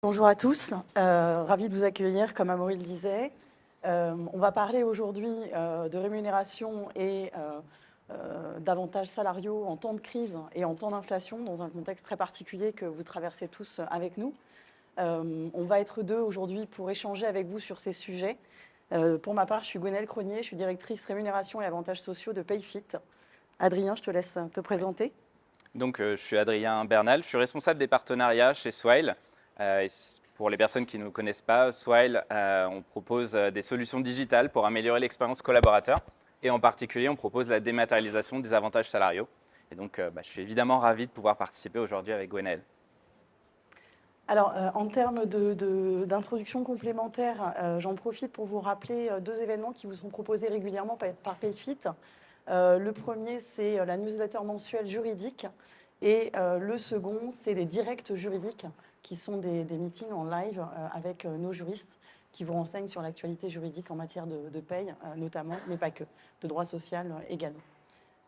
Bonjour à tous, ravi de vous accueillir, comme Amaury le disait. On va parler aujourd'hui de rémunération et d'avantages salariaux en temps de crise et en temps d'inflation, dans un contexte très particulier que vous traversez tous avec nous. On va être deux aujourd'hui pour échanger avec vous sur ces sujets. Pour ma part, je suis Gwenaëlle Cronier, je suis directrice rémunération et avantages sociaux de Payfit. Adrien, je te laisse te présenter. Donc, je suis Adrien Bernal, je suis responsable des partenariats chez Swile. Pour les personnes qui ne nous connaissent pas, Swile, on propose des solutions digitales pour améliorer l'expérience collaborateur. Et en particulier, on propose la dématérialisation des avantages salariaux. Et donc, je suis évidemment ravi de pouvoir participer aujourd'hui avec Gwenaëlle. Alors, en termes d'introduction complémentaire, j'en profite pour vous rappeler deux événements qui vous sont proposés régulièrement par Payfit. Le premier, c'est la newsletter mensuelle juridique et le second, c'est les directs juridiques qui sont des meetings en live avec nos juristes qui vous renseignent sur l'actualité juridique en matière de paye, notamment, mais pas que, de droit social également.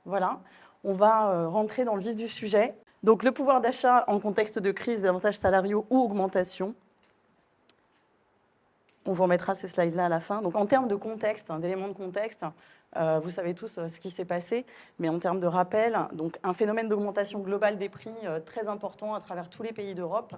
Voilà, on va rentrer dans le vif du sujet. Donc, le pouvoir d'achat en contexte de crise, d'avantages salariaux ou augmentation. On vous remettra ces slides-là à la fin. Donc, en termes de contexte, d'éléments de contexte, vous savez tous ce qui s'est passé, mais en termes de rappel, donc un phénomène d'augmentation globale des prix très important à travers tous les pays d'Europe.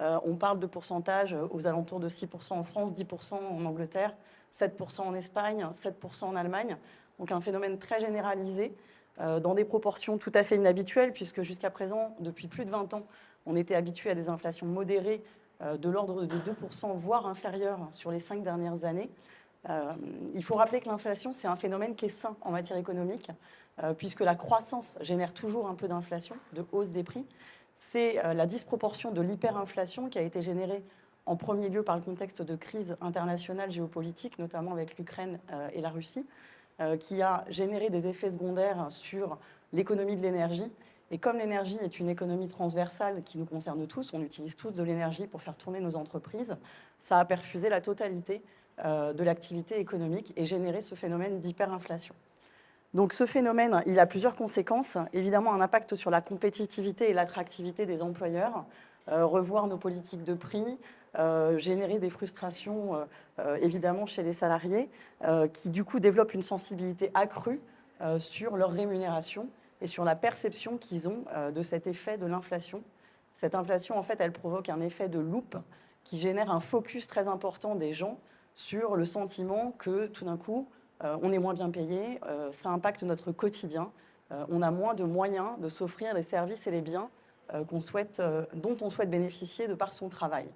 On parle de pourcentage aux alentours de 6% en France, 10% en Angleterre, 7% en Espagne, 7% en Allemagne. Donc un phénomène très généralisé, dans des proportions tout à fait inhabituelles, puisque jusqu'à présent, depuis plus de 20 ans, on était habitué à des inflations modérées de l'ordre de 2%, voire inférieures sur les 5 dernières années. Il faut rappeler que l'inflation, c'est un phénomène qui est sain en matière économique, puisque la croissance génère toujours un peu d'inflation, de hausse des prix. C'est la disproportion de l'hyperinflation qui a été générée en premier lieu par le contexte de crise internationale géopolitique, notamment avec l'Ukraine et la Russie, qui a généré des effets secondaires sur l'économie de l'énergie. Et comme l'énergie est une économie transversale qui nous concerne tous, on utilise tous de l'énergie pour faire tourner nos entreprises, ça a perfusé la totalité de l'activité économique et généré ce phénomène d'hyperinflation. Donc ce phénomène, il a plusieurs conséquences. Évidemment, un impact sur la compétitivité et l'attractivité des employeurs, revoir nos politiques de prix, générer des frustrations, évidemment, chez les salariés, qui du coup développent une sensibilité accrue sur leur rémunération et sur la perception qu'ils ont de cet effet de l'inflation. Cette inflation, en fait, elle provoque un effet de loupe qui génère un focus très important des gens sur le sentiment que tout d'un coup, on est moins bien payé, ça impacte notre quotidien, on a moins de moyens de s'offrir les services et les biens dont on souhaite bénéficier de par son travail.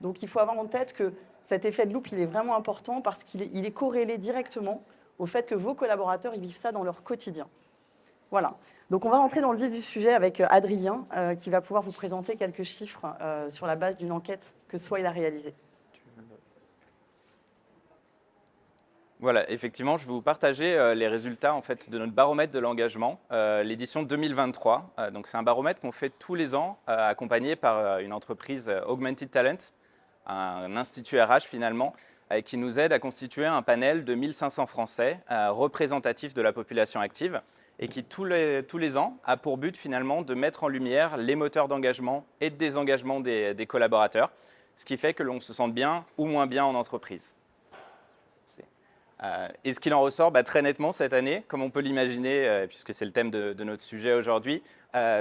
Donc il faut avoir en tête que cet effet de loupe, il est vraiment important parce qu'il est corrélé directement au fait que vos collaborateurs ils vivent ça dans leur quotidien. Voilà. Donc on va rentrer dans le vif du sujet avec Adrien, qui va pouvoir vous présenter quelques chiffres sur la base d'une enquête que Swile a réalisée. Voilà, effectivement, je vais vous partager les résultats en fait, de notre baromètre de l'engagement, l'édition 2023. Donc c'est un baromètre qu'on fait tous les ans, accompagné par une entreprise Augmented Talent, un institut RH finalement, qui nous aide à constituer un panel de 1500 Français représentatifs de la population active et qui tous les ans a pour but finalement de mettre en lumière les moteurs d'engagement et de désengagement des collaborateurs, ce qui fait que l'on se sente bien ou moins bien en entreprise. Et ce qu'il en ressort très nettement cette année, comme on peut l'imaginer, puisque c'est le thème de notre sujet aujourd'hui,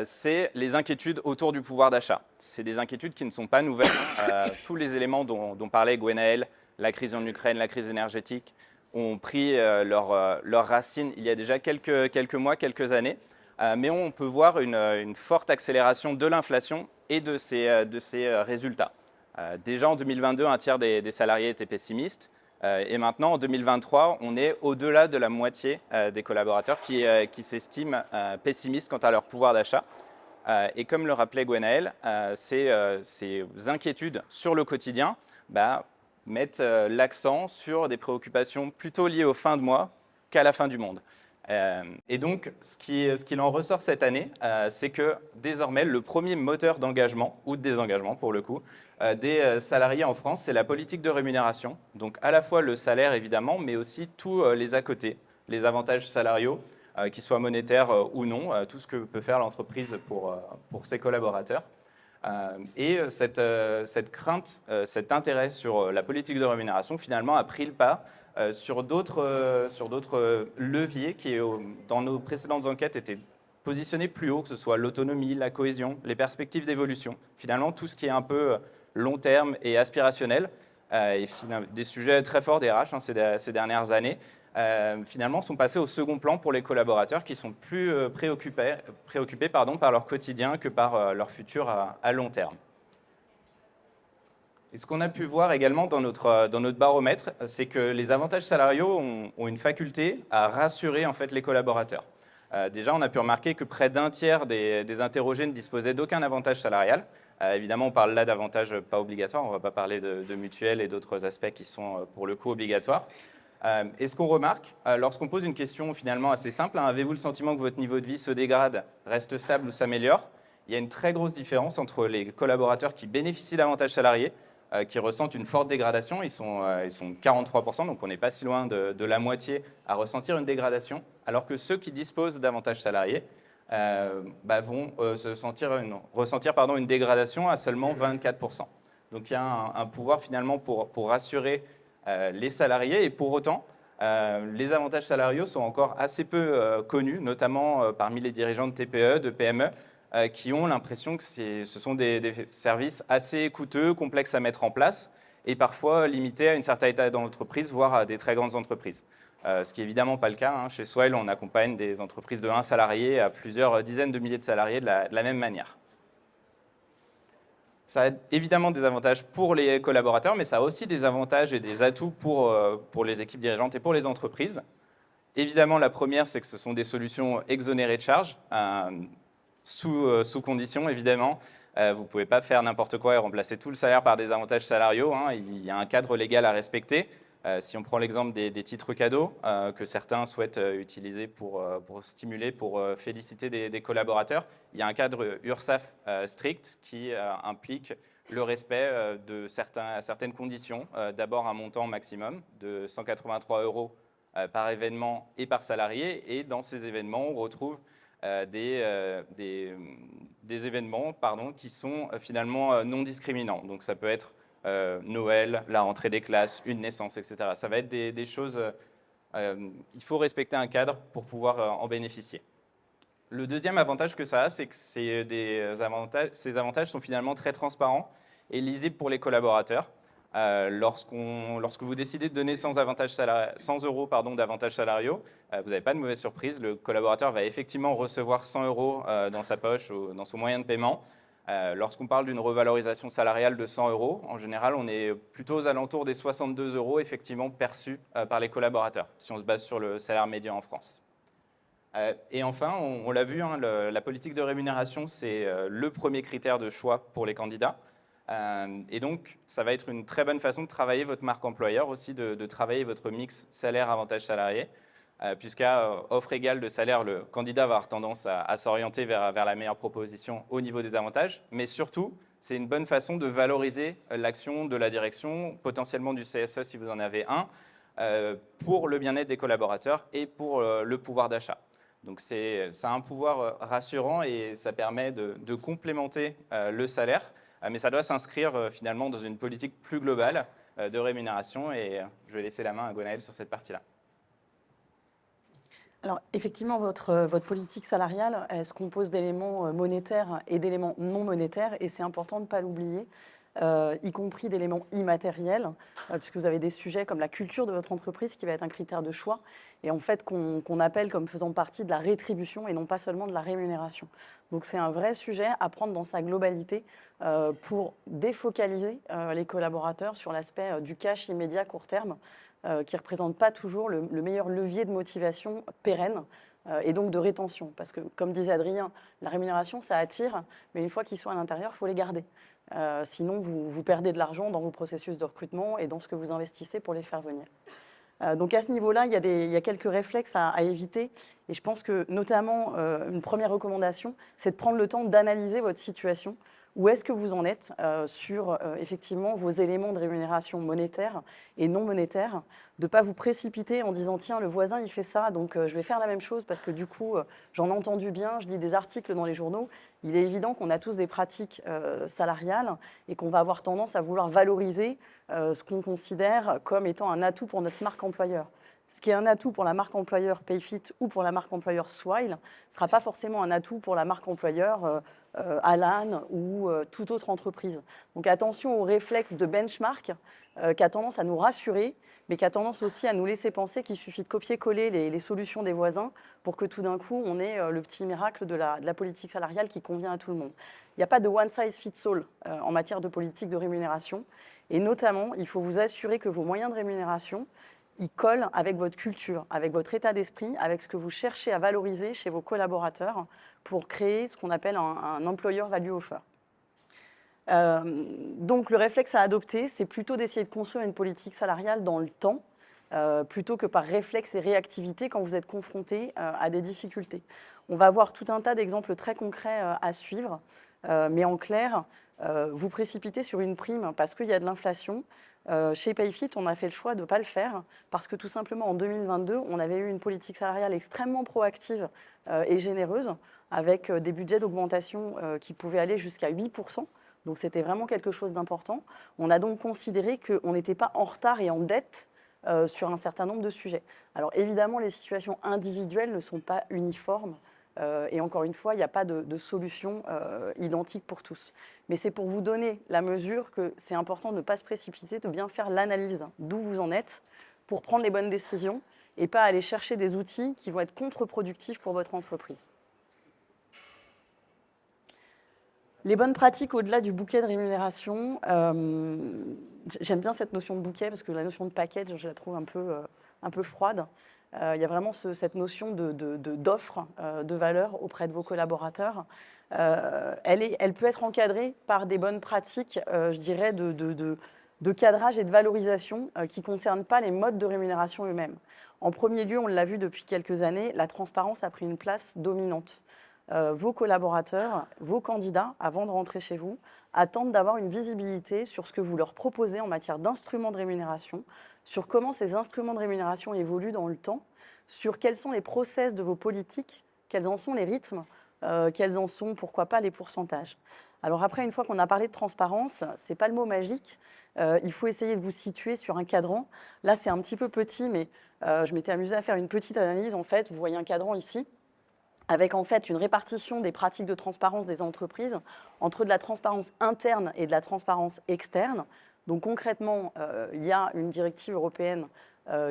c'est les inquiétudes autour du pouvoir d'achat. C'est des inquiétudes qui ne sont pas nouvelles. Tous les éléments dont parlait Gwenaëlle, la crise en Ukraine, la crise énergétique, ont pris leurs racines il y a déjà quelques mois, quelques années. Mais on peut voir une forte accélération de l'inflation et de ses résultats. Déjà en 2022, un tiers des salariés étaient pessimistes. Et maintenant, en 2023, on est au-delà de la moitié des collaborateurs qui s'estiment pessimistes quant à leur pouvoir d'achat. Et comme le rappelait Gwenaëlle, ces inquiétudes sur le quotidien mettent l'accent sur des préoccupations plutôt liées aux fins de mois qu'à la fin du monde. Et donc, ce qu'il en ressort cette année, c'est que désormais, le premier moteur d'engagement, ou de désengagement pour le coup, des salariés en France, c'est la politique de rémunération. Donc à la fois le salaire évidemment, mais aussi tous les à côté, les avantages salariaux, qu'ils soient monétaires ou non, tout ce que peut faire l'entreprise pour ses collaborateurs. Cette crainte, cet intérêt sur la politique de rémunération, finalement, a pris le pas sur d'autres leviers qui, dans nos précédentes enquêtes, étaient positionnés plus haut, que ce soit l'autonomie, la cohésion, les perspectives d'évolution. Finalement, tout ce qui est un peu long terme et aspirationnel, et des sujets très forts des RH ces dernières années, finalement sont passés au second plan pour les collaborateurs qui sont plus préoccupés par leur quotidien que par leur futur à long terme. Et ce qu'on a pu voir également dans notre baromètre, c'est que les avantages salariaux ont une faculté à rassurer en fait les collaborateurs. Déjà, on a pu remarquer que près d'un tiers des interrogés ne disposaient d'aucun avantage salarial. Évidemment, on parle là d'avantages pas obligatoires, on ne va pas parler de mutuelles et d'autres aspects qui sont pour le coup obligatoires. Et ce qu'on remarque, lorsqu'on pose une question finalement assez simple, avez-vous le sentiment que votre niveau de vie se dégrade, reste stable ou s'améliore? Il y a une très grosse différence entre les collaborateurs qui bénéficient d'avantages salariés, qui ressentent une forte dégradation. Ils sont 43%, donc on n'est pas si loin de la moitié à ressentir une dégradation, alors que ceux qui disposent d'avantages salariés vont ressentir une dégradation à seulement 24%. Donc il y a un pouvoir finalement pour rassurer les salariés, et pour autant, les avantages salariaux sont encore assez peu connus, notamment parmi les dirigeants de TPE, de PME, qui ont l'impression que ce sont des services assez coûteux, complexes à mettre en place, et parfois limités à une certaine taille dans l'entreprise, voire à des très grandes entreprises. Ce qui n'est évidemment pas le cas. Chez Swile, on accompagne des entreprises de 1 salarié à plusieurs dizaines de milliers de salariés de la même manière. Ça a évidemment des avantages pour les collaborateurs, mais ça a aussi des avantages et des atouts pour les équipes dirigeantes et pour les entreprises. Évidemment, la première, c'est que ce sont des solutions exonérées de charges, sous condition, évidemment. Vous ne pouvez pas faire n'importe quoi et remplacer tout le salaire par des avantages salariaux. Il y a un cadre légal à respecter. Si on prend l'exemple des titres cadeaux que certains souhaitent utiliser pour stimuler, pour féliciter des collaborateurs, il y a un cadre URSSAF strict qui implique le respect de certaines conditions. D'abord, un montant maximum de 183 € par événement et par salarié. Et dans ces événements, on retrouve des événements qui sont finalement non discriminants. Donc ça peut être Noël, la rentrée des classes, une naissance, etc. Ça va être des choses, il faut respecter un cadre pour pouvoir en bénéficier. Le deuxième avantage que ça a, c'est que ces avantages sont finalement très transparents et lisibles pour les collaborateurs. Lorsque vous décidez de donner 100 € d'avantages salariaux, vous n'avez pas de mauvaise surprise. Le collaborateur va effectivement recevoir 100 € dans sa poche ou dans son moyen de paiement. Lorsqu'on parle d'une revalorisation salariale de 100 €, en général, on est plutôt aux alentours des 62 € effectivement perçus par les collaborateurs, si on se base sur le salaire médian en France. Et enfin, on l'a vu, la politique de rémunération, c'est le premier critère de choix pour les candidats. Et donc, ça va être une très bonne façon de travailler votre marque employeur, aussi de travailler votre mix salaire-avantage salarié, puisqu'à offre égale de salaire, le candidat va avoir tendance à s'orienter vers la meilleure proposition au niveau des avantages. Mais surtout, c'est une bonne façon de valoriser l'action de la direction, potentiellement du CSE si vous en avez un, pour le bien-être des collaborateurs et pour le pouvoir d'achat. Donc ça a un pouvoir rassurant et ça permet de complémenter le salaire, mais ça doit s'inscrire finalement dans une politique plus globale de rémunération, et je vais laisser la main à Gwenaëlle sur cette partie-là. Alors, effectivement, votre politique salariale, elle se compose d'éléments monétaires et d'éléments non monétaires, et c'est important de ne pas l'oublier, y compris d'éléments immatériels, puisque vous avez des sujets comme la culture de votre entreprise qui va être un critère de choix, et en fait qu'on appelle comme faisant partie de la rétribution et non pas seulement de la rémunération. Donc c'est un vrai sujet à prendre dans sa globalité pour défocaliser les collaborateurs sur l'aspect du cash immédiat court terme, qui ne représente pas toujours le meilleur levier de motivation pérenne et donc de rétention. Parce que, comme disait Adrien, la rémunération, ça attire, mais une fois qu'ils sont à l'intérieur, il faut les garder. Sinon, vous perdez de l'argent dans vos processus de recrutement et dans ce que vous investissez pour les faire venir. Donc à ce niveau-là, il y a quelques réflexes à éviter. Et je pense que, notamment, une première recommandation, c'est de prendre le temps d'analyser votre situation. Où est-ce que vous en êtes sur, effectivement, vos éléments de rémunération monétaire et non monétaire, de ne pas vous précipiter en disant « Tiens, le voisin, il fait ça, donc je vais faire la même chose parce que du coup, j'en ai entendu bien, je lis des articles dans les journaux. » Il est évident qu'on a tous des pratiques salariales et qu'on va avoir tendance à vouloir valoriser ce qu'on considère comme étant un atout pour notre marque employeur. Ce qui est un atout pour la marque employeur Payfit ou pour la marque employeur Swile ne sera pas forcément un atout pour la marque employeur Alan ou toute autre entreprise. Donc attention au réflexe de benchmark qui a tendance à nous rassurer, mais qui a tendance aussi à nous laisser penser qu'il suffit de copier-coller les solutions des voisins pour que tout d'un coup, on ait le petit miracle de la politique salariale qui convient à tout le monde. Il n'y a pas de one size fits all en matière de politique de rémunération. Et notamment, il faut vous assurer que vos moyens de rémunération ils collent avec votre culture, avec votre état d'esprit, avec ce que vous cherchez à valoriser chez vos collaborateurs pour créer ce qu'on appelle un employer value offer. Donc le réflexe à adopter, c'est plutôt d'essayer de construire une politique salariale dans le temps, plutôt que par réflexe et réactivité quand vous êtes confronté à des difficultés. On va avoir tout un tas d'exemples très concrets à suivre, mais en clair, vous précipitez sur une prime parce qu'il y a de l'inflation. Chez Payfit, on a fait le choix de ne pas le faire parce que tout simplement en 2022, on avait eu une politique salariale extrêmement proactive et généreuse avec des budgets d'augmentation qui pouvaient aller jusqu'à 8%. Donc c'était vraiment quelque chose d'important. On a donc considéré qu'on n'était pas en retard et en dette sur un certain nombre de sujets. Alors évidemment, les situations individuelles ne sont pas uniformes. Et encore une fois, il n'y a pas de solution identique pour tous. Mais c'est pour vous donner la mesure que c'est important de ne pas se précipiter, de bien faire l'analyse d'où vous en êtes pour prendre les bonnes décisions et pas aller chercher des outils qui vont être contre-productifs pour votre entreprise. Les bonnes pratiques au-delà du bouquet de rémunération, j'aime bien cette notion de bouquet parce que la notion de package, je la trouve un peu froide. Il y a vraiment cette notion d'offre de valeur auprès de vos collaborateurs. Elle peut être encadrée par des bonnes pratiques, je dirais, de cadrage et de valorisation qui ne concernent pas les modes de rémunération eux-mêmes. En premier lieu, on l'a vu depuis quelques années, la transparence a pris une place dominante. Vos collaborateurs, vos candidats, avant de rentrer chez vous, attendent d'avoir une visibilité sur ce que vous leur proposez en matière d'instruments de rémunération, sur comment ces instruments de rémunération évoluent dans le temps, sur quels sont les process de vos politiques, quels en sont les rythmes, quels en sont, pourquoi pas, les pourcentages. Alors après, une fois qu'on a parlé de transparence, ce n'est pas le mot magique, il faut essayer de vous situer sur un cadran. Là, c'est un petit peu petit, mais je m'étais amusée à faire une petite analyse. En fait, vous voyez un cadran ici, avec en fait une répartition des pratiques de transparence des entreprises entre de la transparence interne et de la transparence externe. Donc concrètement, il y a une directive européenne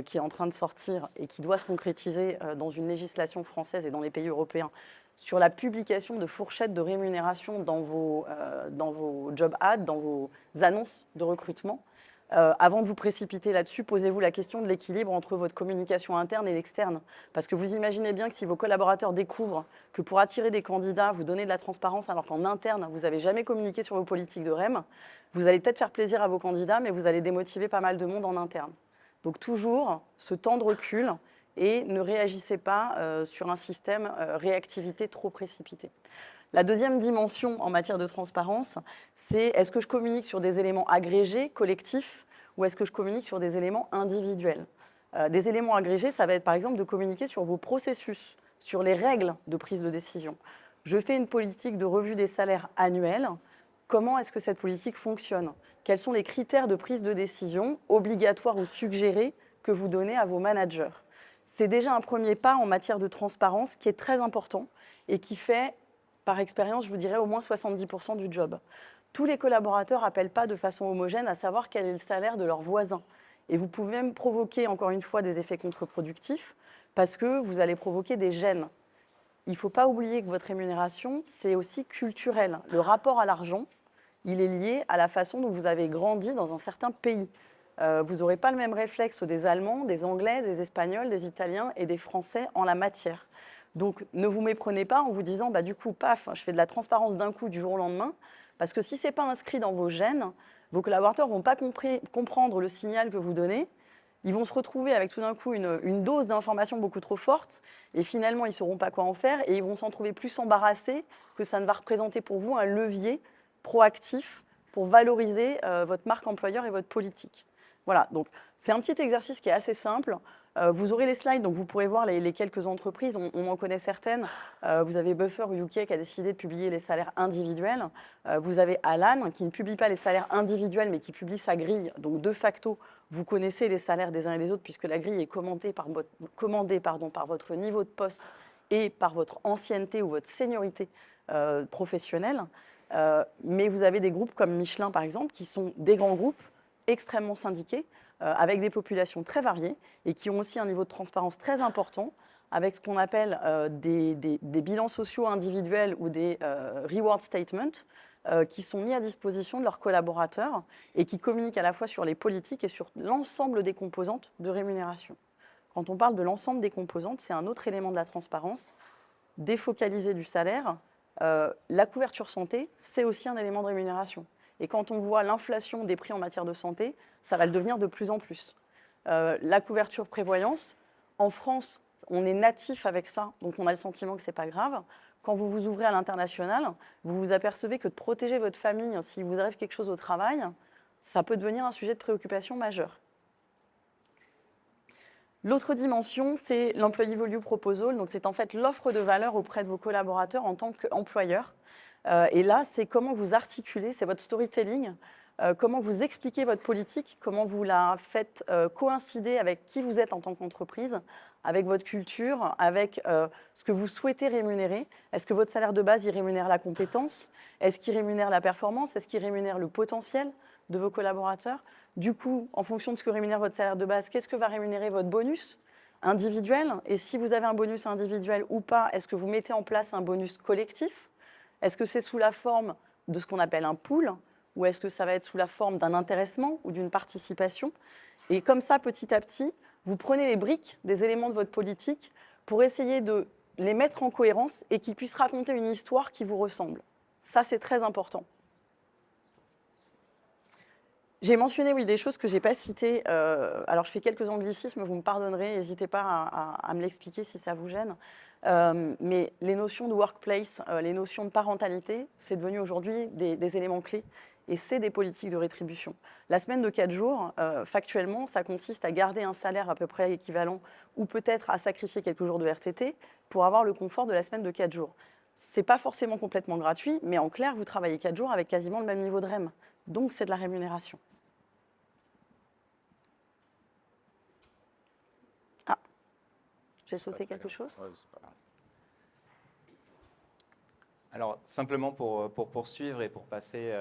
qui est en train de sortir et qui doit se concrétiser dans une législation française et dans les pays européens sur la publication de fourchettes de rémunération dans vos job ads, dans vos annonces de recrutement. Avant de vous précipiter là-dessus, posez-vous la question de l'équilibre entre votre communication interne et l'externe. Parce que vous imaginez bien que si vos collaborateurs découvrent que pour attirer des candidats, vous donnez de la transparence alors qu'en interne, vous n'avez jamais communiqué sur vos politiques de REM, vous allez peut-être faire plaisir à vos candidats, mais vous allez démotiver pas mal de monde en interne. Donc toujours ce temps de recul et ne réagissez pas sur un système réactivité trop précipité. La deuxième dimension en matière de transparence, c'est est-ce que je communique sur des éléments agrégés, collectifs, ou est-ce que je communique sur des éléments individuels ? Des éléments agrégés, ça va être par exemple de communiquer sur vos processus, sur les règles de prise de décision. Je fais une politique de revue des salaires annuelle. Comment est-ce que cette politique fonctionne ? Quels sont les critères de prise de décision obligatoires ou suggérés que vous donnez à vos managers ? C'est déjà un premier pas en matière de transparence qui est très important et qui fait, par expérience, je vous dirais au moins 70% du job. Tous les collaborateurs n'appellent pas de façon homogène à savoir quel est le salaire de leurs voisins. Et vous pouvez même provoquer, encore une fois, des effets contre-productifs parce que vous allez provoquer des gênes. Il ne faut pas oublier que votre rémunération, c'est aussi culturel. Le rapport à l'argent, il est lié à la façon dont vous avez grandi dans un certain pays. Vous n'aurez pas le même réflexe des Allemands, des Anglais, des Espagnols, des Italiens et des Français en la matière. Donc, ne vous méprenez pas en vous disant, bah, du coup, paf, je fais de la transparence d'un coup, du jour au lendemain, parce que si ce n'est pas inscrit dans vos gènes, vos collaborateurs ne vont pas comprendre le signal que vous donnez, ils vont se retrouver avec tout d'un coup une dose d'informations beaucoup trop forte et finalement, ils ne sauront pas quoi en faire et ils vont s'en trouver plus embarrassés que ça ne va représenter pour vous un levier proactif pour valoriser votre marque employeur et votre politique. Voilà, donc c'est un petit exercice qui est assez simple. Vous aurez les slides, donc vous pourrez voir les quelques entreprises, on en connaît certaines. Vous avez Buffer UK qui a décidé de publier les salaires individuels. Vous avez Alan qui ne publie pas les salaires individuels mais qui publie sa grille. Donc de facto, vous connaissez les salaires des uns et des autres puisque la grille est commandée par votre niveau de poste et par votre ancienneté ou votre seniorité professionnelle. Mais vous avez des groupes comme Michelin par exemple qui sont des grands groupes extrêmement syndiqués, avec des populations très variées et qui ont aussi un niveau de transparence très important, avec ce qu'on appelle des bilans sociaux individuels ou des reward statements qui sont mis à disposition de leurs collaborateurs et qui communiquent à la fois sur les politiques et sur l'ensemble des composantes de rémunération. Quand on parle de l'ensemble des composantes, c'est un autre élément de la transparence. Défocaliser du salaire, la couverture santé, c'est aussi un élément de rémunération. Et quand on voit l'inflation des prix en matière de santé, ça va le devenir de plus en plus. La couverture prévoyance, en France, on est natif avec ça, donc on a le sentiment que ce n'est pas grave. Quand vous vous ouvrez à l'international, vous vous apercevez que de protéger votre famille, s'il vous arrive quelque chose au travail, ça peut devenir un sujet de préoccupation majeur. L'autre dimension, c'est l'employee value proposal. Donc, c'est en fait l'offre de valeur auprès de vos collaborateurs en tant qu'employeur. Et là, c'est comment vous articulez, c'est votre storytelling, comment vous expliquez votre politique, comment vous la faites coïncider avec qui vous êtes en tant qu'entreprise, avec votre culture, avec ce que vous souhaitez rémunérer. Est-ce que votre salaire de base, il rémunère la compétence? Est-ce qu'il rémunère la performance? Est-ce qu'il rémunère le potentiel de vos collaborateurs? Du coup, en fonction de ce que rémunère votre salaire de base, qu'est-ce que va rémunérer votre bonus individuel? Et si vous avez un bonus individuel ou pas, est-ce que vous mettez en place un bonus collectif? Est-ce que c'est sous la forme de ce qu'on appelle un pool ou est-ce que ça va être sous la forme d'un intéressement ou d'une participation? Et comme ça, petit à petit, vous prenez les briques des éléments de votre politique pour essayer de les mettre en cohérence et qu'ils puissent raconter une histoire qui vous ressemble. Ça, c'est très important. J'ai mentionné, oui, des choses que je n'ai pas citées. Alors, je fais quelques anglicismes, vous me pardonnerez, n'hésitez pas à me l'expliquer si ça vous gêne. Mais les notions de workplace, les notions de parentalité, c'est devenu aujourd'hui des éléments clés. Et c'est des politiques de rétribution. La semaine de 4 jours, factuellement, ça consiste à garder un salaire à peu près équivalent ou peut-être à sacrifier quelques jours de RTT pour avoir le confort de la semaine de 4 jours. Ce n'est pas forcément complètement gratuit, mais en clair, vous travaillez 4 jours avec quasiment le même niveau de REM. Donc, c'est de la rémunération. Ah, j'ai sauté quelque chose ? Alors, simplement pour poursuivre et pour passer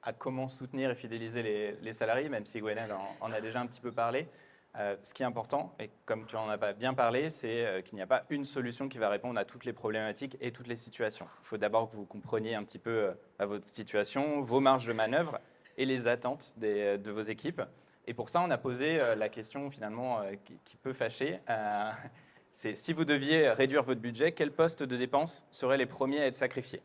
à comment soutenir et fidéliser les salariés, même si Gwenaëlle en a déjà un petit peu parlé, ce qui est important, et comme tu en as bien parlé, c'est qu'il n'y a pas une solution qui va répondre à toutes les problématiques et toutes les situations. Il faut d'abord que vous compreniez un petit peu votre situation, vos marges de manœuvre et les attentes de vos équipes. Et pour ça, on a posé la question finalement qui peut fâcher. C'est si vous deviez réduire votre budget, quels postes de dépenses seraient les premiers à être sacrifiés?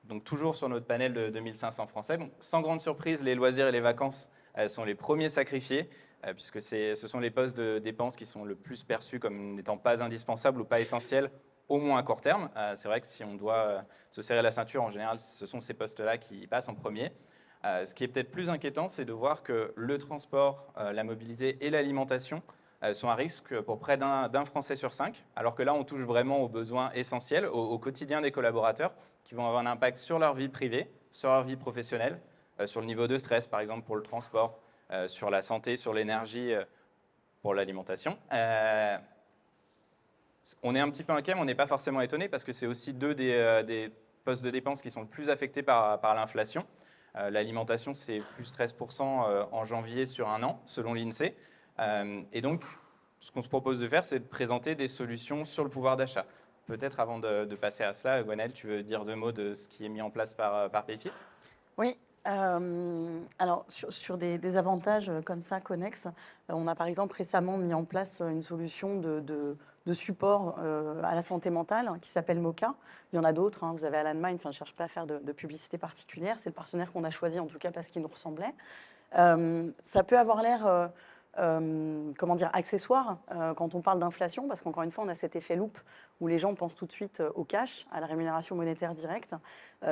Donc toujours sur notre panel de 2500 Français. Donc, sans grande surprise, les loisirs et les vacances sont les premiers sacrifiés, puisque ce sont les postes de dépenses qui sont le plus perçus comme n'étant pas indispensables ou pas essentiels, au moins à court terme. C'est vrai que si on doit se serrer la ceinture, en général, ce sont ces postes-là qui passent en premier. Ce qui est peut-être plus inquiétant, c'est de voir que le transport, la mobilité et l'alimentation sont à risque pour près d'un Français sur 5, alors que là, on touche vraiment aux besoins essentiels, au quotidien des collaborateurs, qui vont avoir un impact sur leur vie privée, sur leur vie professionnelle, sur le niveau de stress, par exemple, pour le transport, sur la santé, sur l'énergie, pour l'alimentation. On est un petit peu inquiet, mais on n'est pas forcément étonné, parce que c'est aussi deux des postes de dépenses qui sont le plus affectés par l'inflation. L'alimentation, c'est plus 13% en janvier sur un an, selon l'INSEE. Et donc, ce qu'on se propose de faire, c'est de présenter des solutions sur le pouvoir d'achat. Peut-être avant de passer à cela, Gwenaëlle, tu veux dire 2 mots de ce qui est mis en place par Payfit? Oui. Alors, sur des avantages comme ça, connexes, on a par exemple récemment mis en place une solution de de support à la santé mentale qui s'appelle MoCA. Il y en a d'autres, hein. Vous avez Alan Mind, enfin, je ne cherche pas à faire de publicité particulière, c'est le partenaire qu'on a choisi en tout cas parce qu'il nous ressemblait. Ça peut avoir l'air comment dire, accessoire quand on parle d'inflation, parce qu'encore une fois, on a cet effet loupe où les gens pensent tout de suite au cash, à la rémunération monétaire directe.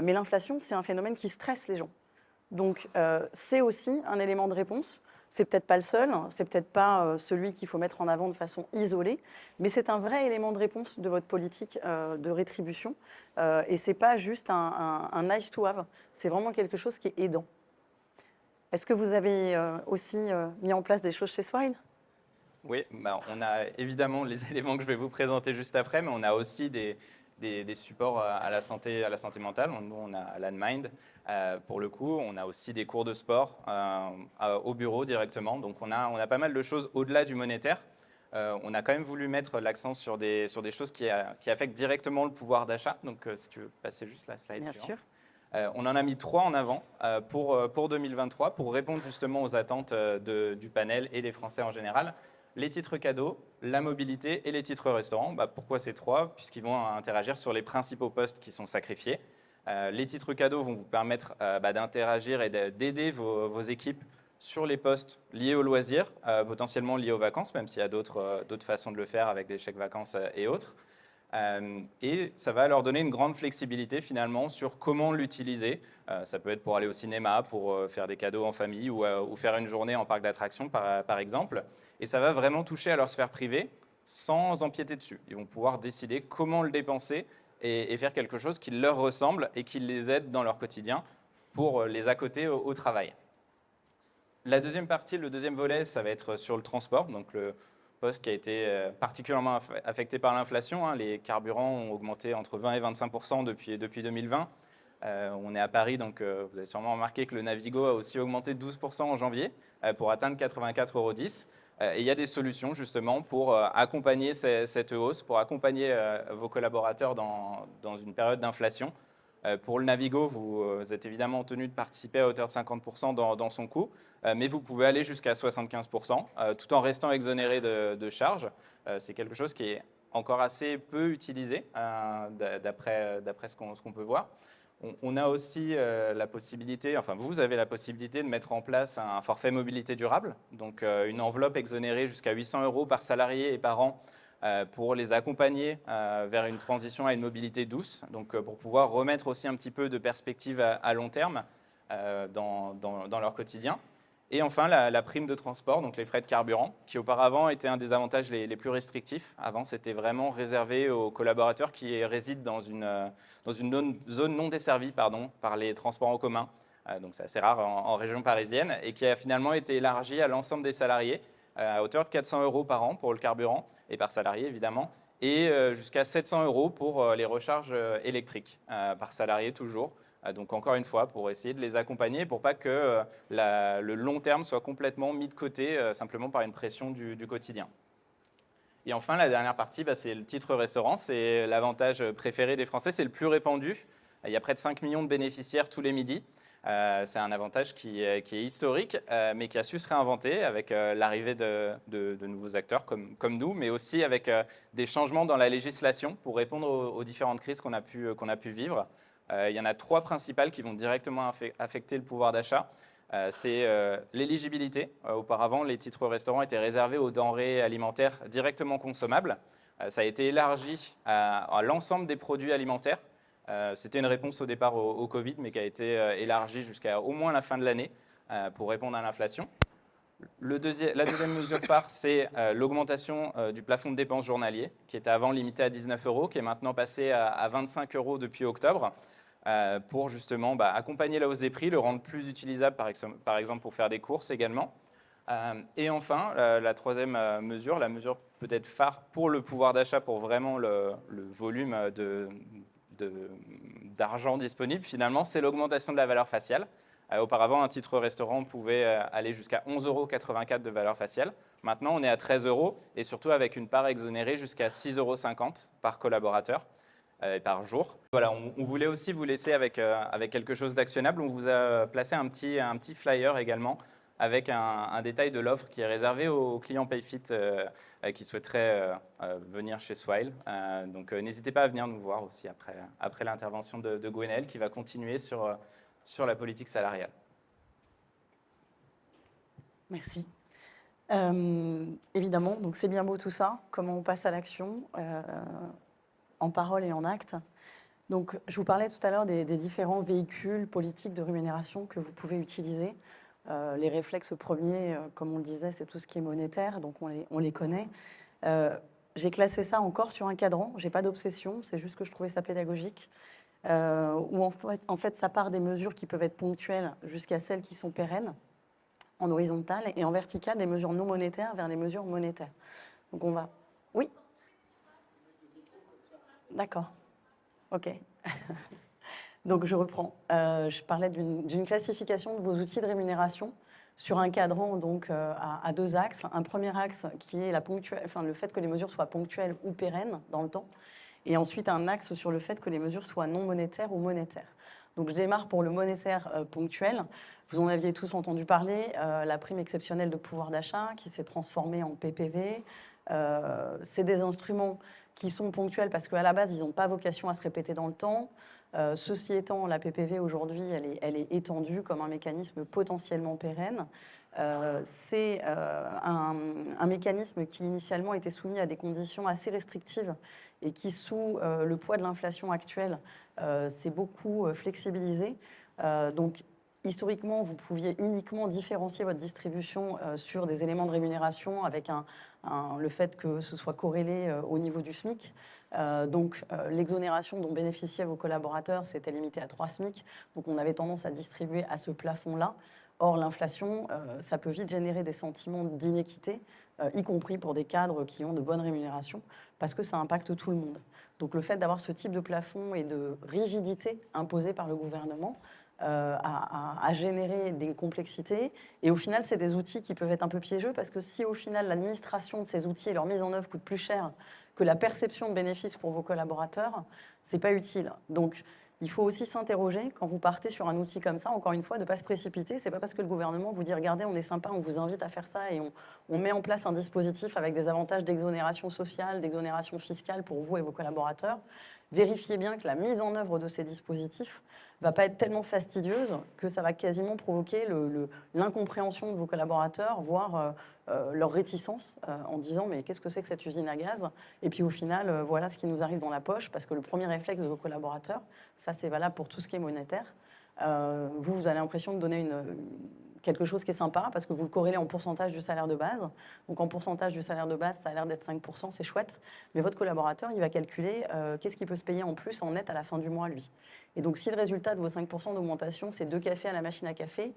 Mais l'inflation, c'est un phénomène qui stresse les gens. Donc, c'est aussi un élément de réponse. C'est peut-être pas le seul, c'est peut-être pas celui qu'il faut mettre en avant de façon isolée, mais c'est un vrai élément de réponse de votre politique de rétribution. Et c'est pas juste un nice to have, c'est vraiment quelque chose qui est aidant. Est-ce que vous avez aussi mis en place des choses chez Swile? Oui, bah, on a évidemment les éléments que je vais vous présenter juste après, mais on a aussi des supports à la santé mentale. Nous, on a Landmind. Pour le coup, on a aussi des cours de sport au bureau directement. Donc, on a pas mal de choses au-delà du monétaire. On a quand même voulu mettre l'accent sur des choses qui affectent directement le pouvoir d'achat. Donc, si tu veux passer juste la slide Bien suivante. sûr. On en a mis 3 en avant pour 2023 pour répondre justement aux attentes du panel et des Français en général. Les titres cadeaux, la mobilité et les titres restaurants. Bah, pourquoi ces 3? Puisqu'ils vont interagir sur les principaux postes qui sont sacrifiés. Les titres cadeaux vont vous permettre d'interagir et d'aider vos équipes sur les postes liés aux loisirs, potentiellement liés aux vacances, même s'il y a d'autres façons de le faire avec des chèques vacances et autres. Et ça va leur donner une grande flexibilité finalement sur comment l'utiliser. Ça peut être pour aller au cinéma, pour faire des cadeaux en famille ou faire une journée en parc d'attractions par exemple. Et ça va vraiment toucher à leur sphère privée sans empiéter dessus. Ils vont pouvoir décider comment le dépenser et faire quelque chose qui leur ressemble et qui les aide dans leur quotidien pour les accoter au travail. La deuxième partie, le deuxième volet, ça va être sur le transport, donc le poste qui a été particulièrement affecté par l'inflation. Les carburants ont augmenté entre 20 et 25% depuis 2020. On est à Paris, donc vous avez sûrement remarqué que le Navigo a aussi augmenté de 12% en janvier pour atteindre 84,10 €. Et il y a des solutions justement pour accompagner cette hausse, pour accompagner vos collaborateurs dans une période d'inflation. Pour le Navigo, vous êtes évidemment tenu de participer à hauteur de 50% dans son coût, mais vous pouvez aller jusqu'à 75%, tout en restant exonéré de charges. C'est quelque chose qui est encore assez peu utilisé, d'après ce qu'on peut voir. On a aussi la possibilité, enfin vous avez la possibilité de mettre en place un forfait mobilité durable, donc une enveloppe exonérée jusqu'à 800 € par salarié et par an, pour les accompagner vers une transition à une mobilité douce, donc pour pouvoir remettre aussi un petit peu de perspective à long terme dans leur quotidien. Et enfin, la prime de transport, donc les frais de carburant, qui auparavant étaient un des avantages les plus restrictifs. Avant, c'était vraiment réservé aux collaborateurs qui résident dans une zone non desservie par les transports en commun. Donc c'est assez rare en région parisienne, et qui a finalement été élargi à l'ensemble des salariés à hauteur de 400 € par an pour le carburant, et par salarié évidemment, et jusqu'à 700 € pour les recharges électriques par salarié toujours. Donc encore une fois, pour essayer de les accompagner, pour pas que le long terme soit complètement mis de côté simplement par une pression du quotidien. Et enfin, la dernière partie, c'est le titre restaurant. C'est l'avantage préféré des Français, c'est le plus répandu. Il y a près de 5 millions de bénéficiaires tous les midis. C'est un avantage qui est historique, mais qui a su se réinventer avec l'arrivée de nouveaux acteurs comme nous, mais aussi avec des changements dans la législation pour répondre aux différentes crises qu'on a pu vivre. Il y en a 3 principales qui vont directement affecter le pouvoir d'achat. C'est l'éligibilité. Auparavant, les titres restaurants étaient réservés aux denrées alimentaires directement consommables. Ça a été élargi à l'ensemble des produits alimentaires. C'était une réponse au départ au Covid, mais qui a été élargie jusqu'à au moins la fin de l'année pour répondre à l'inflation. La deuxième mesure phare, c'est l'augmentation du plafond de dépenses journalier, qui était avant limité à 19 €, qui est maintenant passé à 25 € depuis octobre, pour justement accompagner la hausse des prix, le rendre plus utilisable, par exemple pour faire des courses également. Et enfin, la troisième mesure, la mesure peut-être phare pour le pouvoir d'achat, pour vraiment le volume d'argent disponible, finalement, c'est l'augmentation de la valeur faciale. Auparavant, un titre restaurant pouvait aller jusqu'à 11,84 € de valeur faciale. Maintenant, on est à 13 € et surtout avec une part exonérée jusqu'à 6,50 € par collaborateur et par jour. Voilà, on voulait aussi vous laisser avec quelque chose d'actionnable. On vous a placé un petit flyer également avec un détail de l'offre qui est réservé aux clients PayFit qui souhaiteraient venir chez Swile. Donc n'hésitez pas à venir nous voir aussi après l'intervention de Gwenaëlle qui va continuer sur la politique salariale. Merci. Évidemment, donc c'est bien beau tout ça. Comment on passe à l'action en parole et en acte. Donc, je vous parlais tout à l'heure des différents véhicules politiques de rémunération que vous pouvez utiliser. Les réflexes premiers, comme on le disait, c'est tout ce qui est monétaire, donc on les connaît. J'ai classé ça encore sur un cadran, j'ai pas d'obsession, c'est juste que je trouvais ça pédagogique, où en fait, ça part des mesures qui peuvent être ponctuelles jusqu'à celles qui sont pérennes, en horizontal, et en vertical, des mesures non monétaires vers les mesures monétaires. Donc on va... Oui ? D'accord. Ok. Donc je reprends. Je parlais d'une classification de vos outils de rémunération sur un cadran donc, à deux axes. Un premier axe qui est le fait que les mesures soient ponctuelles ou pérennes dans le temps. Et ensuite un axe sur le fait que les mesures soient non monétaires ou monétaires. Donc je démarre pour le monétaire ponctuel. Vous en aviez tous entendu parler, la prime exceptionnelle de pouvoir d'achat qui s'est transformée en PPV. C'est des instruments qui sont ponctuels parce qu'à la base, ils n'ont pas vocation à se répéter dans le temps. Ceci étant, la PPV aujourd'hui, elle est étendue comme un mécanisme potentiellement pérenne. C'est un mécanisme qui initialement était soumis à des conditions assez restrictives et qui, sous le poids de l'inflation actuelle, s'est beaucoup flexibilisé. Donc, historiquement, vous pouviez uniquement différencier votre distribution sur des éléments de rémunération avec le fait que ce soit corrélé au niveau du SMIC. Donc, l'exonération dont bénéficiaient vos collaborateurs, c'était limité à 3 SMIC. Donc, on avait tendance à distribuer à ce plafond-là. Or, l'inflation, ça peut vite générer des sentiments d'inéquité, y compris pour des cadres qui ont de bonnes rémunérations, parce que ça impacte tout le monde. Donc, le fait d'avoir ce type de plafond et de rigidité imposée par le gouvernement a généré des complexités. Et au final, c'est des outils qui peuvent être un peu piégeux, parce que si au final, l'administration de ces outils et leur mise en œuvre coûte plus cher que la perception de bénéfices pour vos collaborateurs, c'est pas utile. Donc, il faut aussi s'interroger quand vous partez sur un outil comme ça, encore une fois, de ne pas se précipiter. C'est pas parce que le gouvernement vous dit « Regardez, on est sympa, on vous invite à faire ça et on met en place un dispositif avec des avantages d'exonération sociale, d'exonération fiscale pour vous et vos collaborateurs ». Vérifiez bien que la mise en œuvre de ces dispositifs ne va pas être tellement fastidieuse que ça va quasiment provoquer l'incompréhension de vos collaborateurs, voire leur réticence en disant « Mais qu'est-ce que c'est que cette usine à gaz ?» Et puis au final, voilà ce qui nous arrive dans la poche, parce que le premier réflexe de vos collaborateurs, ça c'est valable pour tout ce qui est monétaire, vous avez l'impression de donner quelque chose qui est sympa parce que vous le corrélez en pourcentage du salaire de base. Donc en pourcentage du salaire de base, ça a l'air d'être 5%, c'est chouette. Mais votre collaborateur, il va calculer qu'est-ce qu'il peut se payer en plus en net à la fin du mois, lui. Et donc si le résultat de vos 5% d'augmentation, c'est 2 cafés à la machine à café,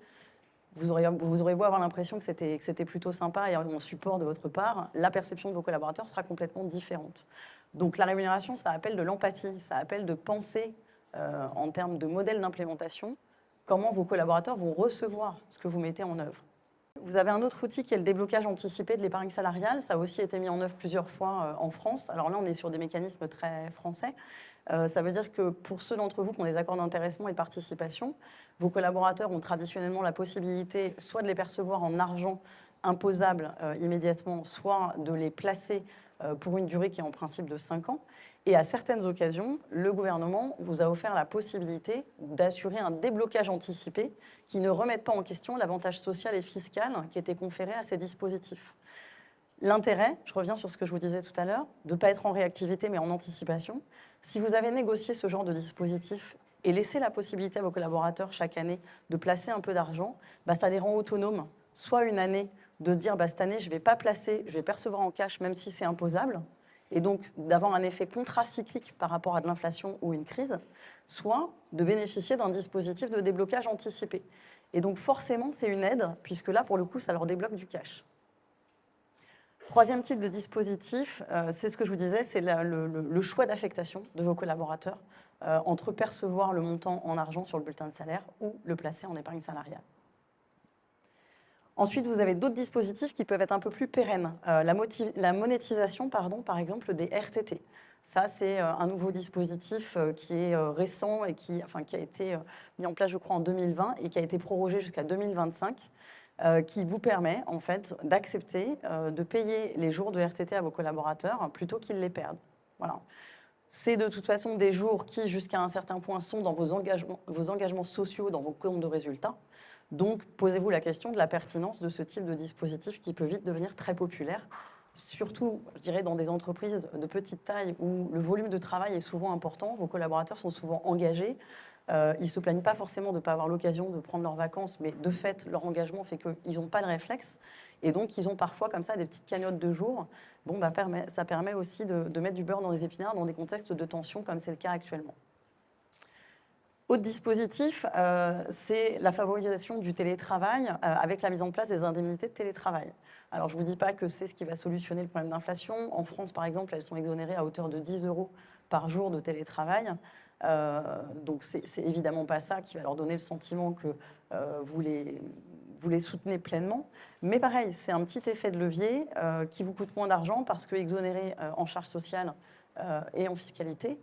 vous aurez beau avoir l'impression que c'était plutôt sympa et en support de votre part, la perception de vos collaborateurs sera complètement différente. Donc la rémunération, ça appelle de l'empathie, ça appelle de penser en termes de modèle d'implémentation, comment vos collaborateurs vont recevoir ce que vous mettez en œuvre. Vous avez un autre outil qui est le déblocage anticipé de l'épargne salariale. Ça a aussi été mis en œuvre plusieurs fois en France. Alors là, on est sur des mécanismes très français. Ça veut dire que pour ceux d'entre vous qui ont des accords d'intéressement et de participation, vos collaborateurs ont traditionnellement la possibilité soit de les percevoir en argent imposable immédiatement, soit de les placer pour une durée qui est en principe de 5 ans. Et à certaines occasions, le gouvernement vous a offert la possibilité d'assurer un déblocage anticipé qui ne remette pas en question l'avantage social et fiscal qui était conféré à ces dispositifs. L'intérêt, je reviens sur ce que je vous disais tout à l'heure, de ne pas être en réactivité mais en anticipation. Si vous avez négocié ce genre de dispositif et laissé la possibilité à vos collaborateurs chaque année de placer un peu d'argent, ça les rend autonomes. Soit une année de se dire cette année je ne vais pas placer, je vais percevoir en cash même si c'est imposable, et donc d'avoir un effet contracyclique par rapport à de l'inflation ou une crise, soit de bénéficier d'un dispositif de déblocage anticipé. Et donc forcément, c'est une aide, puisque là, pour le coup, ça leur débloque du cash. Troisième type de dispositif, c'est ce que je vous disais, c'est le choix d'affectation de vos collaborateurs entre percevoir le montant en argent sur le bulletin de salaire ou le placer en épargne salariale. Ensuite, vous avez d'autres dispositifs qui peuvent être un peu plus pérennes. La monétisation, par exemple, des RTT. Ça, c'est un nouveau dispositif qui est récent et qui a été mis en place, je crois, en 2020 et qui a été prorogé jusqu'à 2025. qui vous permet en fait d'accepter de payer les jours de RTT à vos collaborateurs plutôt qu'ils les perdent. Voilà. C'est de toute façon des jours qui, jusqu'à un certain point, sont dans vos engagements sociaux, dans vos comptes de résultats. Donc, posez-vous la question de la pertinence de ce type de dispositif qui peut vite devenir très populaire, surtout, je dirais, dans des entreprises de petite taille où le volume de travail est souvent important, vos collaborateurs sont souvent engagés, ils ne se plaignent pas forcément de ne pas avoir l'occasion de prendre leurs vacances, mais de fait, leur engagement fait qu'ils n'ont pas le réflexe. Et donc, ils ont parfois comme ça des petites cagnottes de jours. Bon, bah, ça permet aussi de mettre du beurre dans les épinards dans des contextes de tension comme c'est le cas actuellement. Autre dispositif, c'est la favorisation du télétravail avec la mise en place des indemnités de télétravail. Alors, je ne vous dis pas que c'est ce qui va solutionner le problème d'inflation. En France, par exemple, elles sont exonérées à hauteur de 10 € par jour de télétravail. Donc, c'est évidemment pas ça qui va leur donner le sentiment que vous les soutenez pleinement. Mais pareil, c'est un petit effet de levier qui vous coûte moins d'argent parce que exonéré en charges sociales et en fiscalité,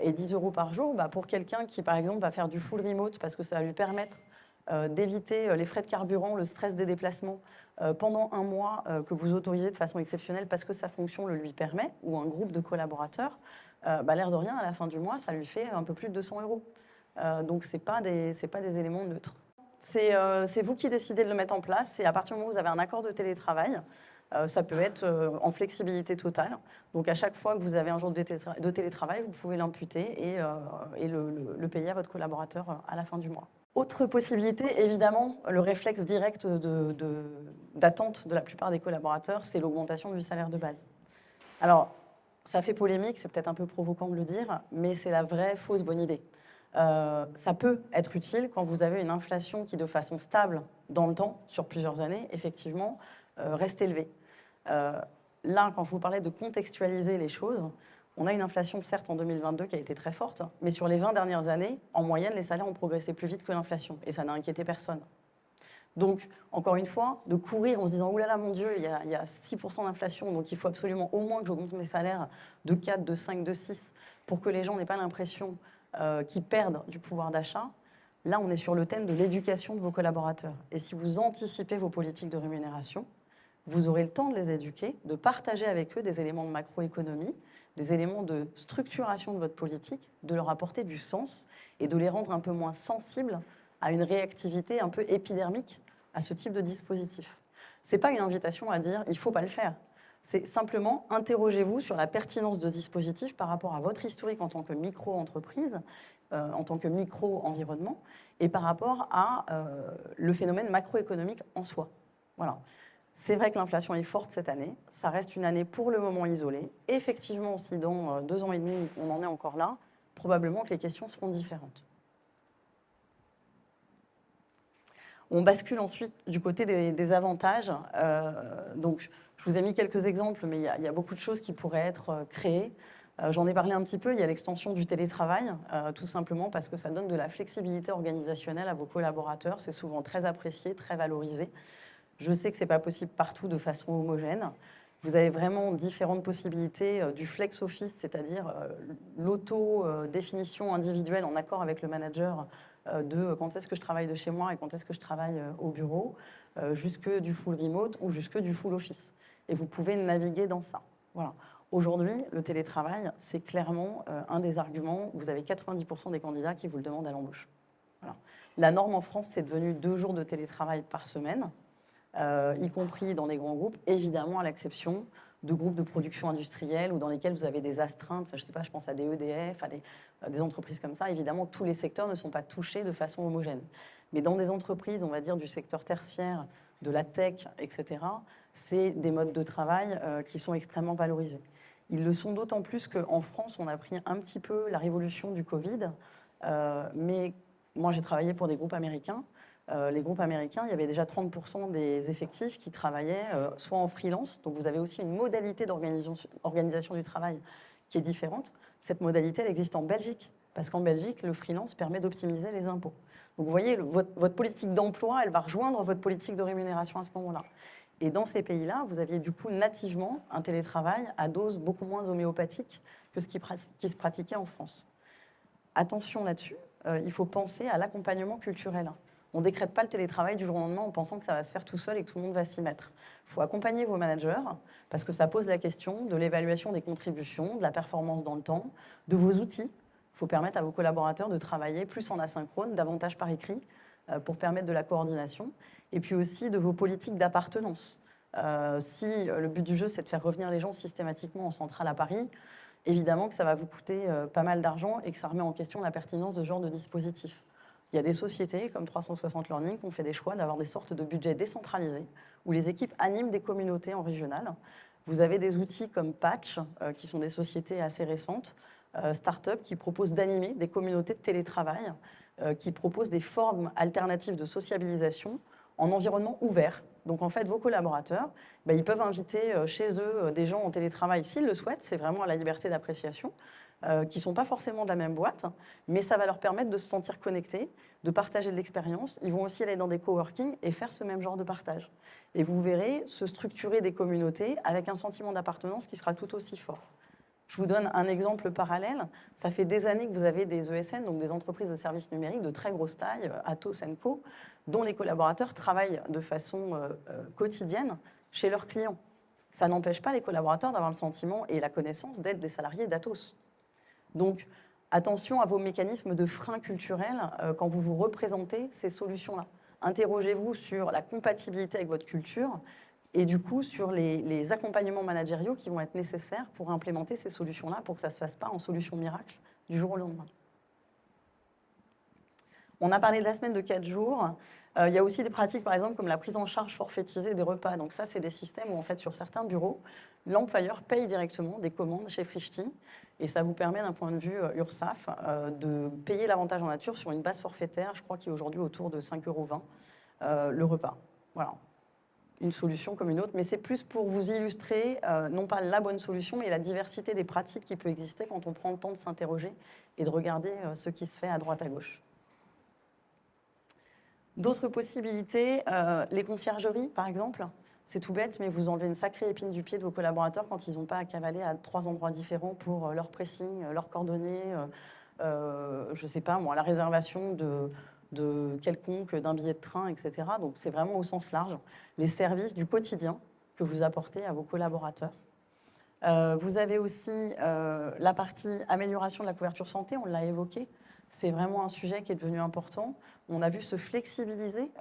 et 10 € par jour, bah pour quelqu'un qui, par exemple, va faire du full remote parce que ça va lui permettre d'éviter les frais de carburant, le stress des déplacements pendant un mois que vous autorisez de façon exceptionnelle parce que sa fonction le lui permet, ou un groupe de collaborateurs, bah l'air de rien, à la fin du mois, ça lui fait un peu plus de 200 €. Donc, ce n'est pas des éléments neutres. C'est vous qui décidez de le mettre en place. Et à partir du moment où vous avez un accord de télétravail, ça peut être en flexibilité totale. Donc, à chaque fois que vous avez un jour de télétravail, vous pouvez l'imputer et le payer à votre collaborateur à la fin du mois. Autre possibilité, évidemment, le réflexe direct d'attente de la plupart des collaborateurs, c'est l'augmentation du salaire de base. Alors, ça fait polémique, c'est peut-être un peu provoquant de le dire, mais c'est la vraie fausse bonne idée. Ça peut être utile quand vous avez une inflation qui, de façon stable dans le temps, sur plusieurs années, effectivement, reste élevée. Là, quand je vous parlais de contextualiser les choses, on a une inflation, certes, en 2022 qui a été très forte, mais sur les 20 dernières années, en moyenne, les salaires ont progressé plus vite que l'inflation, et ça n'a inquiété personne. Donc, encore une fois, de courir en se disant « Ouh là là, mon Dieu, il y a 6% d'inflation, donc il faut absolument au moins que j'augmente mes salaires de 4, de 5, de 6, pour que les gens n'aient pas l'impression qu'ils perdent du pouvoir d'achat », là, on est sur le thème de l'éducation de vos collaborateurs. Et si vous anticipez vos politiques de rémunération, vous aurez le temps de les éduquer, de partager avec eux des éléments de macroéconomie, des éléments de structuration de votre politique, de leur apporter du sens et de les rendre un peu moins sensibles à une réactivité un peu épidermique à ce type de dispositif. Ce n'est pas une invitation à dire « il ne faut pas le faire ». C'est simplement interrogez-vous sur la pertinence de ce dispositif par rapport à votre historique en tant que micro-entreprise, en tant que micro-environnement, et par rapport à le phénomène macroéconomique en soi. Voilà. C'est vrai que l'inflation est forte cette année. Ça reste une année pour le moment isolée. Effectivement, si dans 2 ans et demi, on en est encore là, probablement que les questions seront différentes. On bascule ensuite du côté des avantages. Donc, je vous ai mis quelques exemples, mais il y a beaucoup de choses qui pourraient être créées. J'en ai parlé un petit peu, il y a l'extension du télétravail, tout simplement parce que ça donne de la flexibilité organisationnelle à vos collaborateurs. C'est souvent très apprécié, très valorisé. Je sais que ce n'est pas possible partout de façon homogène. Vous avez vraiment différentes possibilités du flex office, c'est-à-dire l'auto-définition individuelle en accord avec le manager de quand est-ce que je travaille de chez moi et quand est-ce que je travaille au bureau, jusque du full remote ou jusque du full office. Et vous pouvez naviguer dans ça. Voilà. Aujourd'hui, le télétravail, c'est clairement un des arguments. Vous avez 90% des candidats qui vous le demandent à l'embauche. Voilà. La norme en France, c'est devenu 2 jours de télétravail par semaine. Y compris dans des grands groupes, évidemment à l'exception de groupes de production industrielle ou dans lesquels vous avez des astreintes, enfin, je sais pas, je pense à des EDF, à des entreprises comme ça. Évidemment, tous les secteurs ne sont pas touchés de façon homogène. Mais dans des entreprises, on va dire, du secteur tertiaire, de la tech, etc., c'est des modes de travail qui sont extrêmement valorisés. Ils le sont d'autant plus qu'en France, on a pris un petit peu la révolution du Covid, mais moi, j'ai travaillé pour des groupes américains. Les groupes américains, il y avait déjà 30% des effectifs qui travaillaient soit en freelance, donc vous avez aussi une modalité d'organisation du travail qui est différente. Cette modalité, elle existe en Belgique, parce qu'en Belgique, le freelance permet d'optimiser les impôts. Donc vous voyez, votre politique d'emploi, elle va rejoindre votre politique de rémunération à ce moment-là. Et dans ces pays-là, vous aviez du coup nativement un télétravail à dose beaucoup moins homéopathique que ce qui se pratiquait en France. Attention là-dessus, il faut penser à l'accompagnement culturel. On ne décrète pas le télétravail du jour au lendemain en pensant que ça va se faire tout seul et que tout le monde va s'y mettre. Il faut accompagner vos managers parce que ça pose la question de l'évaluation des contributions, de la performance dans le temps, de vos outils. Il faut permettre à vos collaborateurs de travailler plus en asynchrone, davantage par écrit, pour permettre de la coordination. Et puis aussi de vos politiques d'appartenance. Si le but du jeu, c'est de faire revenir les gens systématiquement en centrale à Paris, évidemment que ça va vous coûter pas mal d'argent et que ça remet en question la pertinence de ce genre de dispositif. Il y a des sociétés comme 360 Learning qui ont fait des choix d'avoir des sortes de budgets décentralisés où les équipes animent des communautés en régional. Vous avez des outils comme Patch, qui sont des sociétés assez récentes, start-up, qui proposent d'animer des communautés de télétravail, qui proposent des formes alternatives de sociabilisation en environnement ouvert. Donc en fait, vos collaborateurs, ils peuvent inviter chez eux des gens en télétravail s'ils le souhaitent, c'est vraiment à la liberté d'appréciation, qui ne sont pas forcément de la même boîte, mais ça va leur permettre de se sentir connectés, de partager de l'expérience. Ils vont aussi aller dans des coworking et faire ce même genre de partage. Et vous verrez se structurer des communautés avec un sentiment d'appartenance qui sera tout aussi fort. Je vous donne un exemple parallèle. Ça fait des années que vous avez des ESN, donc des entreprises de services numériques de très grosse taille, Atos & Co, dont les collaborateurs travaillent de façon quotidienne chez leurs clients. Ça n'empêche pas les collaborateurs d'avoir le sentiment et la connaissance d'être des salariés d'Atos. Donc, attention à vos mécanismes de frein culturel quand vous vous représentez ces solutions-là. Interrogez-vous sur la compatibilité avec votre culture et du coup sur les accompagnements managériaux qui vont être nécessaires pour implémenter ces solutions-là pour que ça ne se fasse pas en solution miracle du jour au lendemain. On a parlé de la semaine de 4 jours. Il y a aussi des pratiques, par exemple, comme la prise en charge forfaitisée des repas. Donc ça, c'est des systèmes où, en fait, sur certains bureaux, l'employeur paye directement des commandes chez Frishti. Et ça vous permet, d'un point de vue URSSAF, de payer l'avantage en nature sur une base forfaitaire, je crois qu'il est aujourd'hui autour de 5,20 € le repas. Voilà. Une solution comme une autre. Mais c'est plus pour vous illustrer, non pas la bonne solution, mais la diversité des pratiques qui peut exister quand on prend le temps de s'interroger et de regarder ce qui se fait à droite à gauche. D'autres possibilités, les conciergeries, par exemple. C'est tout bête, mais vous enlevez une sacrée épine du pied de vos collaborateurs quand ils n'ont pas à cavaler à 3 endroits différents pour leur pressing, leurs coordonnées, je ne sais pas moi, la réservation de quelconque, d'un billet de train, etc. Donc c'est vraiment au sens large, les services du quotidien que vous apportez à vos collaborateurs. Vous avez aussi la partie amélioration de la couverture santé, on l'a évoqué. C'est vraiment un sujet qui est devenu important. On a vu se flexibiliser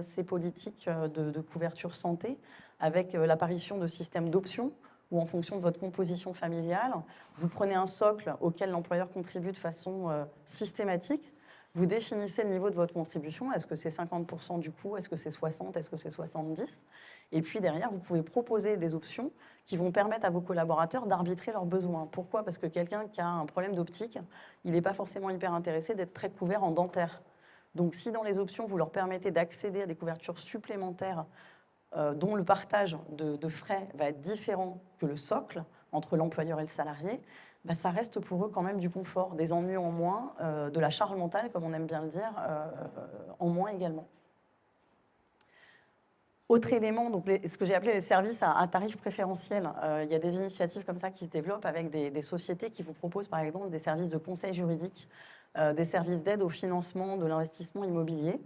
ces politiques de couverture santé avec l'apparition de systèmes d'options où en fonction de votre composition familiale, vous prenez un socle auquel l'employeur contribue de façon systématique. Vous définissez le niveau de votre contribution. Est-ce que c'est 50% du coût? Est-ce que c'est 60? Est-ce que c'est 70? Et puis derrière, vous pouvez proposer des options qui vont permettre à vos collaborateurs d'arbitrer leurs besoins. Pourquoi? Parce que quelqu'un qui a un problème d'optique, il n'est pas forcément hyper intéressé d'être très couvert en dentaire. Donc si dans les options, vous leur permettez d'accéder à des couvertures supplémentaires dont le partage de frais va être différent que le socle entre l'employeur et le salarié, ça reste pour eux quand même du confort, des ennuis en moins, de la charge mentale, comme on aime bien le dire, en moins également. Autre élément, donc ce que j'ai appelé les services à tarif préférentiel. Il y a des initiatives comme ça qui se développent avec des sociétés qui vous proposent par exemple des services de conseil juridique, des services d'aide au financement de l'investissement immobilier.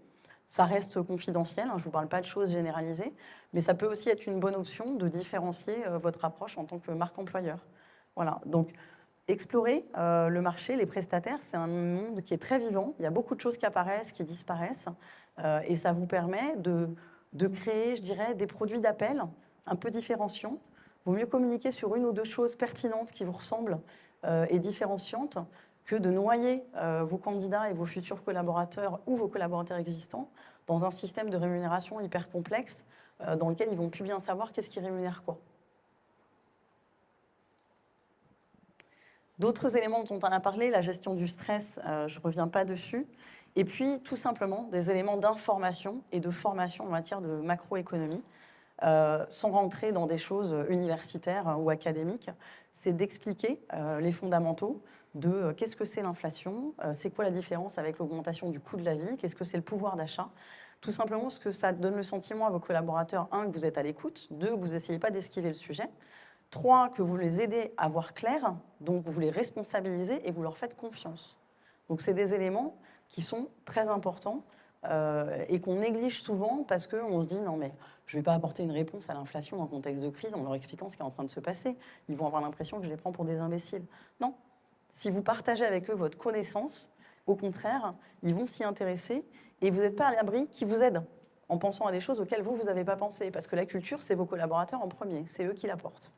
Ça reste confidentiel, je ne vous parle pas de choses généralisées, mais ça peut aussi être une bonne option de différencier votre approche en tant que marque employeur. Voilà, donc explorer le marché, les prestataires, c'est un monde qui est très vivant. Il y a beaucoup de choses qui apparaissent, qui disparaissent, et ça vous permet de créer, je dirais, des produits d'appel un peu différenciants. Il vaut mieux communiquer sur une ou deux choses pertinentes qui vous ressemblent et différenciantes que de noyer vos candidats et vos futurs collaborateurs ou vos collaborateurs existants dans un système de rémunération hyper complexe dans lequel ils ne vont plus bien savoir qu'est-ce qui rémunère quoi. D'autres éléments dont on a parlé, la gestion du stress, je ne reviens pas dessus. Et puis, tout simplement, des éléments d'information et de formation en matière de macroéconomie, sans rentrer dans des choses universitaires ou académiques. C'est d'expliquer les fondamentaux de qu'est-ce que c'est l'inflation, c'est quoi la différence avec l'augmentation du coût de la vie, qu'est-ce que c'est le pouvoir d'achat. Tout simplement parce que ça donne le sentiment à vos collaborateurs, 1, que vous êtes à l'écoute, 2, que vous n'essayez pas d'esquiver le sujet, 3, que vous les aidez à voir clair, donc vous les responsabilisez et vous leur faites confiance. Donc c'est des éléments qui sont très importants et qu'on néglige souvent parce qu'on se dit non mais je ne vais pas apporter une réponse à l'inflation en contexte de crise en leur expliquant ce qui est en train de se passer. Ils vont avoir l'impression que je les prends pour des imbéciles. Non, si vous partagez avec eux votre connaissance, au contraire, ils vont s'y intéresser et vous n'êtes pas à l'abri qu'ils vous aident en pensant à des choses auxquelles vous n'avez pas pensé. Parce que la culture, c'est vos collaborateurs en premier, c'est eux qui l'apportent.